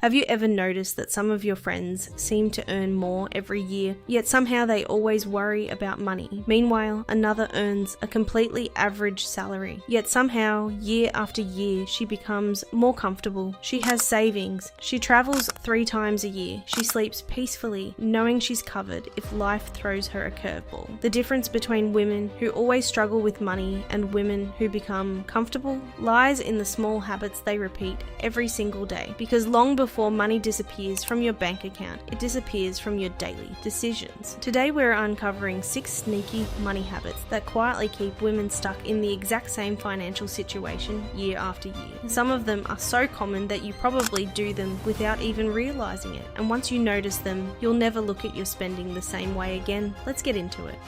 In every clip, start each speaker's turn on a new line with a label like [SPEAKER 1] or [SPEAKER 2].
[SPEAKER 1] Have you ever noticed that some of your friends seem to earn more every year, yet somehow they always worry about money? Meanwhile, another earns a completely average salary, yet somehow, year after year, she becomes more comfortable. She has savings. She travels 3 times a year. She sleeps peacefully, knowing she's covered if life throws her a curveball. The difference between women who always struggle with money and women who become comfortable lies in the small habits they repeat every single day, because long before money disappears from your bank account, it disappears from your daily decisions. Today we're uncovering 6 sneaky money habits that quietly keep women stuck in the exact same financial situation year after year. Some of them are so common that you probably do them without even realizing it, and once you notice them, you'll never look at your spending the same way again. Let's get into it.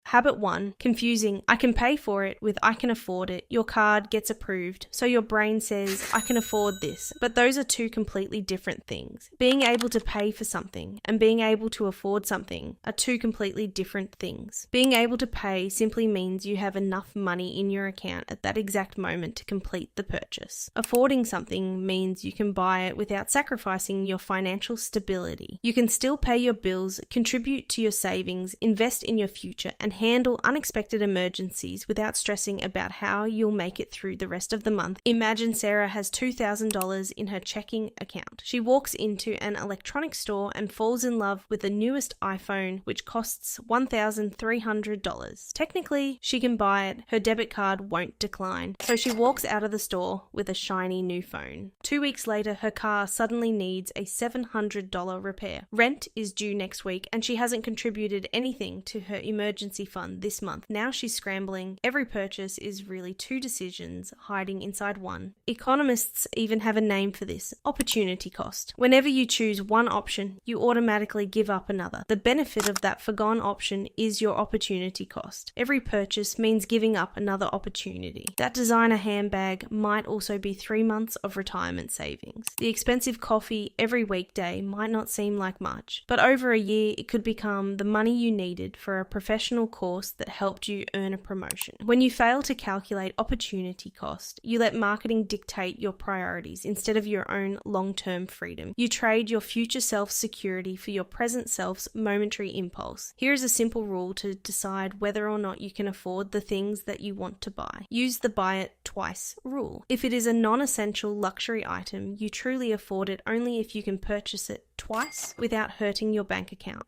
[SPEAKER 1] Habit 1, confusing I can pay for it with I can afford it. Your card gets approved, so your brain says I can afford this, but those are 2 completely different things. Being able to pay for something and being able to afford something are 2 completely different things. Being able to pay simply means you have enough money in your account at that exact moment to complete the purchase. Affording something means you can buy it without sacrificing your financial stability. You can still pay your bills, contribute to your savings, invest in your future, and handle unexpected emergencies without stressing about how you'll make it through the rest of the month. Imagine Sarah has $2,000 in her checking account. She walks into an electronics store and falls in love with the newest iPhone, which costs $1,300. Technically, she can buy it. Her debit card won't decline. So she walks out of the store with a shiny new phone. 2 weeks later, her car suddenly needs a $700 repair. Rent is due next week, and she hasn't contributed anything to her emergency fund this month. Now she's scrambling. Every purchase is really 2 decisions hiding inside one. Economists even have a name for this: opportunity cost. Whenever you choose one option, you automatically give up another. The benefit of that forgone option is your opportunity cost. Every purchase means giving up another opportunity. That designer handbag might also be 3 months of retirement savings. The expensive coffee every weekday might not seem like much, but over a year it could become the money you needed for a professional course that helped you earn a promotion. When you fail to calculate opportunity cost, you let marketing dictate your priorities instead of your own long-term freedom. You trade your future self's security for your present self's momentary impulse. Here is a simple rule to decide whether or not you can afford the things that you want to buy. Use the buy it twice rule. If it is a non-essential luxury item, you truly afford it only if you can purchase it twice without hurting your bank account.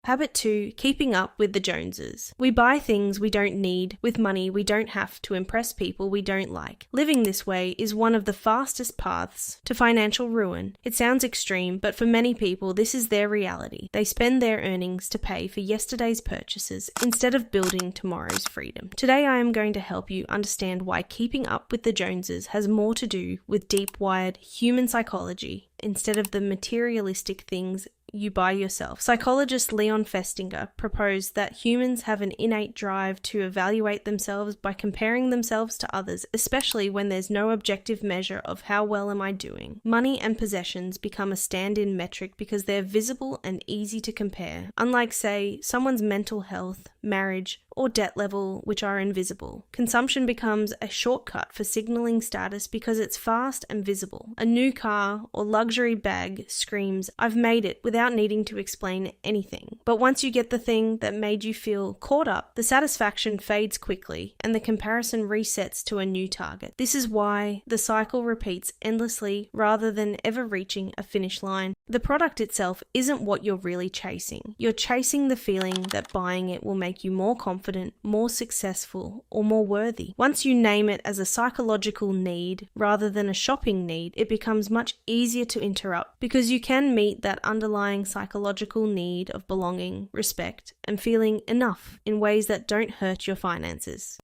[SPEAKER 1] Habit 2, keeping up with the Joneses. We buy things we don't need with money we don't have to impress people we don't like. Living this way is one of the fastest paths to financial ruin. It sounds extreme, but for many people, this is their reality. They spend their earnings to pay for yesterday's purchases instead of building tomorrow's freedom. Today, I am going to help you understand why keeping up with the Joneses has more to do with deep-wired human psychology instead of the materialistic things you buy yourself. Psychologist Leon Festinger proposed that humans have an innate drive to evaluate themselves by comparing themselves to others, especially when there's no objective measure of how well am I doing. Money and possessions become a stand-in metric because they're visible and easy to compare, unlike, say, someone's mental health, marriage, or debt level, which are invisible. Consumption becomes a shortcut for signaling status because it's fast and visible. A new car or luxury bag screams, "I've made it," without needing to explain anything. But once you get the thing that made you feel caught up, the satisfaction fades quickly and the comparison resets to a new target. This is why the cycle repeats endlessly rather than ever reaching a finish line. The product itself isn't what you're really chasing. You're chasing the feeling that buying it will make you more confident, more successful, or more worthy. Once you name it as a psychological need rather than a shopping need, it becomes much easier to interrupt because you can meet that underlying psychological need of belonging, respect, and feeling enough in ways that don't hurt your finances.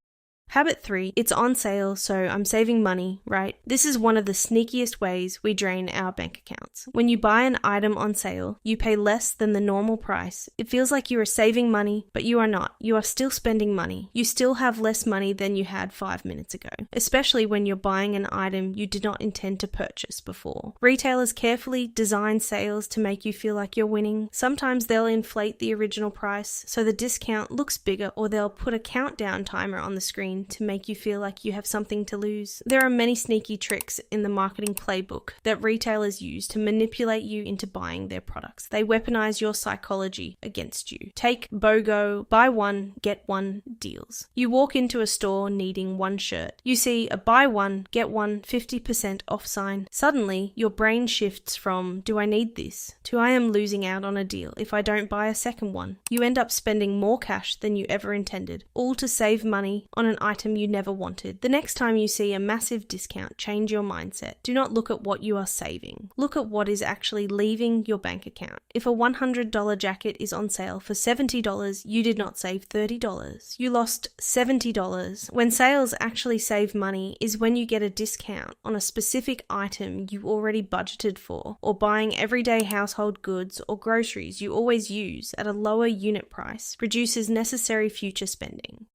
[SPEAKER 1] Habit 3, it's on sale, so I'm saving money, right? This is one of the sneakiest ways we drain our bank accounts. When you buy an item on sale, you pay less than the normal price. It feels like you are saving money, but you are not. You are still spending money. You still have less money than you had 5 minutes ago, especially when you're buying an item you did not intend to purchase before. Retailers carefully design sales to make you feel like you're winning. Sometimes they'll inflate the original price so the discount looks bigger, or they'll put a countdown timer on the screen brain to make you feel like you have something to lose. There are many sneaky tricks in the marketing playbook that retailers use to manipulate you into buying their products. They weaponize your psychology against you. Take BOGO, buy one, get one deals. You walk into a store needing one shirt. You see a buy one, get one 50% off sign. Suddenly, your brain shifts from, do I need this, to I am losing out on a deal if I don't buy a second one. You end up spending more cash than you ever intended, all to save money on an item you never wanted. The next time you see a massive discount, change your mindset. Do not look at what you are saving. Look at what is actually leaving your bank account. If a $100 jacket is on sale for $70, you did not save $30. You lost $70. When sales actually save money is when you get a discount on a specific item you already budgeted for, or buying everyday household goods or groceries you always use at a lower unit price reduces necessary future spending.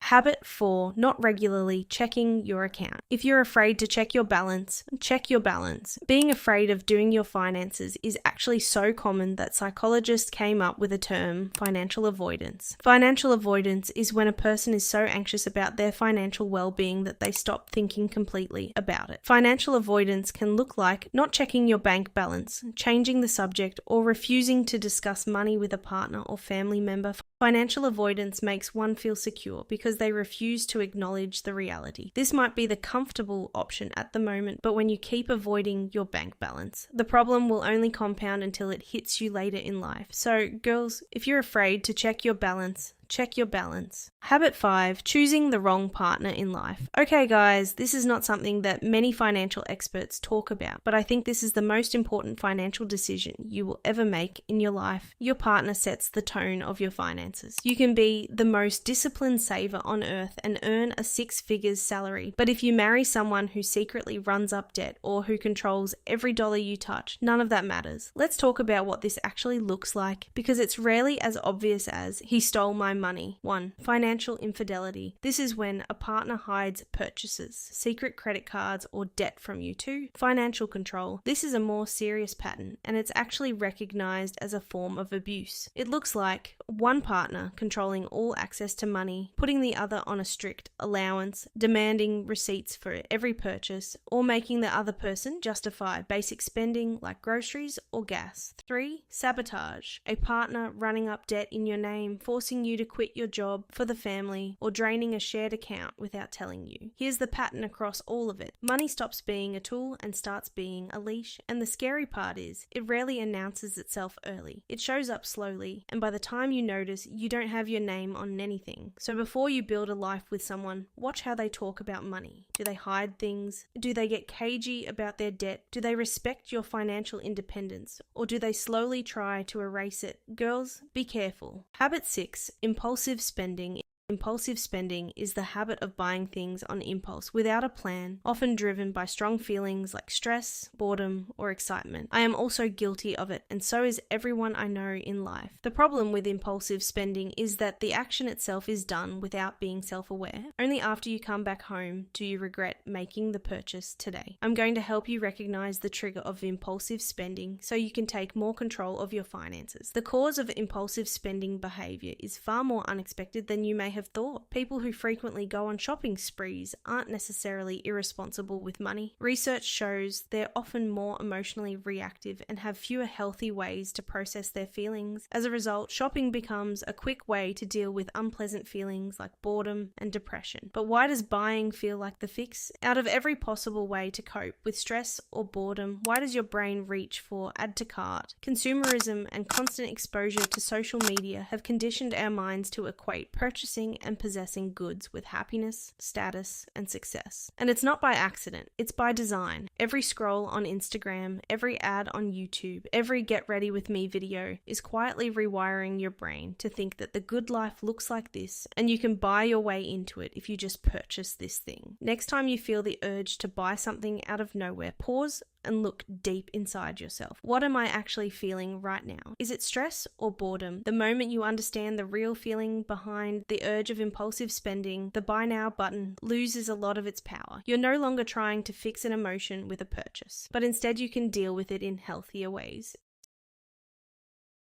[SPEAKER 1] Habit 4, not regularly checking your account. If you're afraid to check your balance, check your balance. Being afraid of doing your finances is actually so common that psychologists came up with a term, financial avoidance. Financial avoidance is when a person is so anxious about their financial well-being that they stop thinking completely about it. Financial avoidance can look like not checking your bank balance, changing the subject, or refusing to discuss money with a partner or family member. Financial avoidance makes one feel secure because they refuse to acknowledge the reality. This might be the comfortable option at the moment, but when you keep avoiding your bank balance, the problem will only compound until it hits you later in life. So, girls, if you're afraid to check your balance, check your balance. Habit 5, choosing the wrong partner in life. Okay guys, this is not something that many financial experts talk about, but I think this is the most important financial decision you will ever make in your life. Your partner sets the tone of your finances. You can be the most disciplined saver on earth and earn a six-figures salary, but if you marry someone who secretly runs up debt or who controls every dollar you touch, none of that matters. Let's talk about what this actually looks like, because it's rarely as obvious as, he stole my money. 1. Financial infidelity. This is when a partner hides purchases, secret credit cards, or debt from you. 2. Financial control. This is a more serious pattern, and it's actually recognized as a form of abuse. It looks like one partner controlling all access to money, putting the other on a strict allowance, demanding receipts for every purchase, or making the other person justify basic spending like groceries or gas. 3. Sabotage. A partner running up debt in your name, forcing you to quit your job for the family, or draining a shared account without telling you. Here's the pattern across all of it. Money stops being a tool and starts being a leash, and the scary part is, it rarely announces itself early. It shows up slowly, and by the time you notice, you don't have your name on anything. So before you build a life with someone, watch how they talk about money. Do they hide things? Do they get cagey about their debt? Do they respect your financial independence? Or do they slowly try to erase it? Girls, be careful. Habit 6, impulsive spending. Impulsive spending is the habit of buying things on impulse without a plan, often driven by strong feelings like stress, boredom, or excitement. I am also guilty of it, and so is everyone I know in life. The problem with impulsive spending is that the action itself is done without being self-aware. Only after you come back home do you regret making the purchase today. I'm going to help you recognize the trigger of impulsive spending so you can take more control of your finances. The cause of impulsive spending behavior is far more unexpected than you may have thought. People who frequently go on shopping sprees aren't necessarily irresponsible with money. Research shows they're often more emotionally reactive and have fewer healthy ways to process their feelings. As a result, shopping becomes a quick way to deal with unpleasant feelings like boredom and depression. But why does buying feel like the fix? Out of every possible way to cope with stress or boredom, why does your brain reach for add to cart? Consumerism and constant exposure to social media have conditioned our minds to equate purchasing and possessing goods with happiness, status, and success. And it's not by accident, it's by design. Every scroll on Instagram, every ad on YouTube, every get ready with me video is quietly rewiring your brain to think that the good life looks like this, and you can buy your way into it if you just purchase this thing. Next time you feel the urge to buy something out of nowhere, pause and look deep inside yourself. What am I actually feeling right now? Is it stress or boredom? The moment you understand the real feeling behind the urge of impulsive spending, the buy now button loses a lot of its power. You're no longer trying to fix an emotion with a purchase, but instead you can deal with it in healthier ways.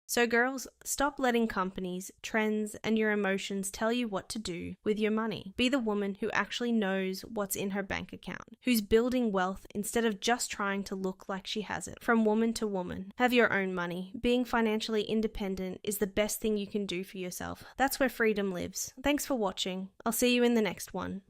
[SPEAKER 1] So girls, stop letting companies, trends, and your emotions tell you what to do with your money. Be the woman who actually knows what's in her bank account, who's building wealth instead of just trying to look like she has it. From woman to woman, have your own money. Being financially independent is the best thing you can do for yourself. That's where freedom lives. Thanks for watching. I'll see you in the next one.